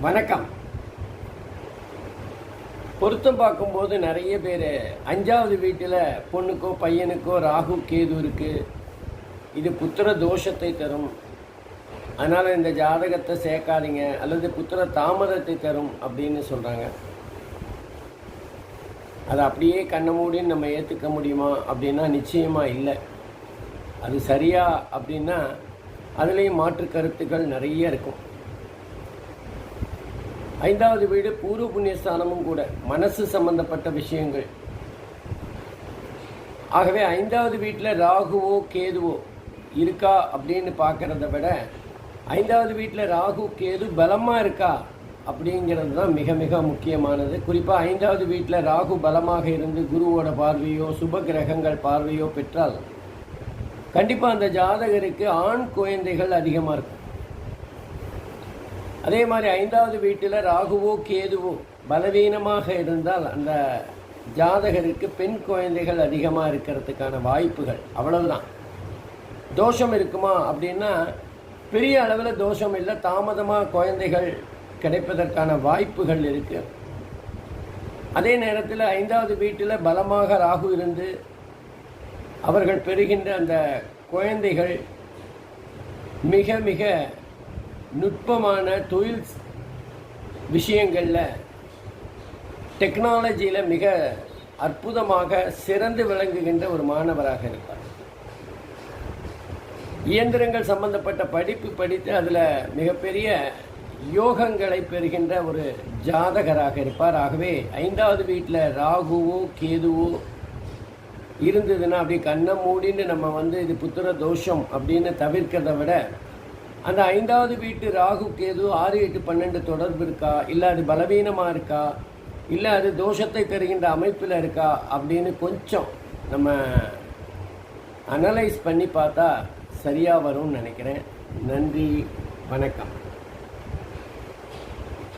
வணக்கம். பொருத்தம் பார்க்கும்போது நிறைய பேர் 5வது வீட்டில் பொண்ணுக்கோ பையனுக்கோ ராகு கேது இருக்குது, இது புத்திர தோஷத்தை தரும், அதனால் இந்த ஜாதகத்தை சேர்க்காதீங்க, அல்லது புத்திர தாமதத்தை தரும் அப்படின்னு சொல்கிறாங்க. அதை அப்படியே கண்ண மூடின்னு நம்ம ஏற்றுக்க முடியுமா அப்படின்னா நிச்சயமாக இல்லை. அது சரியா அப்படின்னா அதுலேயும் மாற்று கருத்துக்கள் நிறைய இருக்கும். 5வது வீடு பூர்வ புண்ணியஸ்தானமும் கூட, மனசு சம்பந்தப்பட்ட விஷயங்கள். ஆகவே 5வது வீட்டில் ராகுவோ கேதுவோ இருக்கா அப்படின்னு பார்க்குறத விட 5வது வீட்டில் ராகு கேது பலமாக இருக்கா அப்படிங்கிறது தான் மிக மிக முக்கியமானது. குறிப்பாக 5வது வீட்டில் ராகு பலமாக இருந்து குருவோட பார்வையோ சுப கிரகங்கள் பார்வையோ பெற்றால் கண்டிப்பாக அந்த ஜாதகருக்கு ஆண் குழந்தைகள் அதிகமாக இருக்கும். அதே மாதிரி 5வது வீட்டில் ராகுவோ கேதுவோ பலவீனமாக இருந்தால் அந்த ஜாதகருக்கு பெண் குழந்தைகள் அதிகமாக இருக்கிறதுக்கான வாய்ப்புகள். அவ்வளவுதான். தோஷம் இருக்குமா அப்படின்னா பெரிய அளவில் தோஷம் இல்லை, தாமதமாக குழந்தைகள் கிடைப்பதற்கான வாய்ப்புகள் இருக்கு. அதே நேரத்தில் 5வது வீட்டில் பலமாக ராகு இருந்து அவர்கள் பெறுகின்ற அந்த குழந்தைகள் மிக மிக நுட்பமான தொழில் விஷயங்களில் டெக்னாலஜியில் மிக அற்புதமாக சிறந்து விளங்குகின்ற ஒரு மாணவராக இருப்பார். இயந்திரங்கள் சம்பந்தப்பட்ட படிப்பு படித்து அதில் மிகப்பெரிய யோகங்களை பெறுகின்ற ஒரு ஜாதகராக இருப்பார். ஆகவே 5வது வீட்டில் ராகுவோ கேதுவோ இருந்ததுன்னா அப்படி கண்ணை மூடின்னு நம்ம இது புத்திர தோஷம் அப்படின்னு தவிர்க்கிறத விட அந்த 5வது வீட்டு ராகு கேது 6, 8, 12 தொடர்பு இருக்கா, இல்லை அது பலவீனமாக இருக்கா, இல்லை அது தோஷத்தை தருகின்ற அமைப்பில் இருக்கா அப்படின்னு கொஞ்சம் நம்ம அனலைஸ் பண்ணி பார்த்தா சரியாக வரும்னு நினைக்கிறேன். நன்றி, வணக்கம்.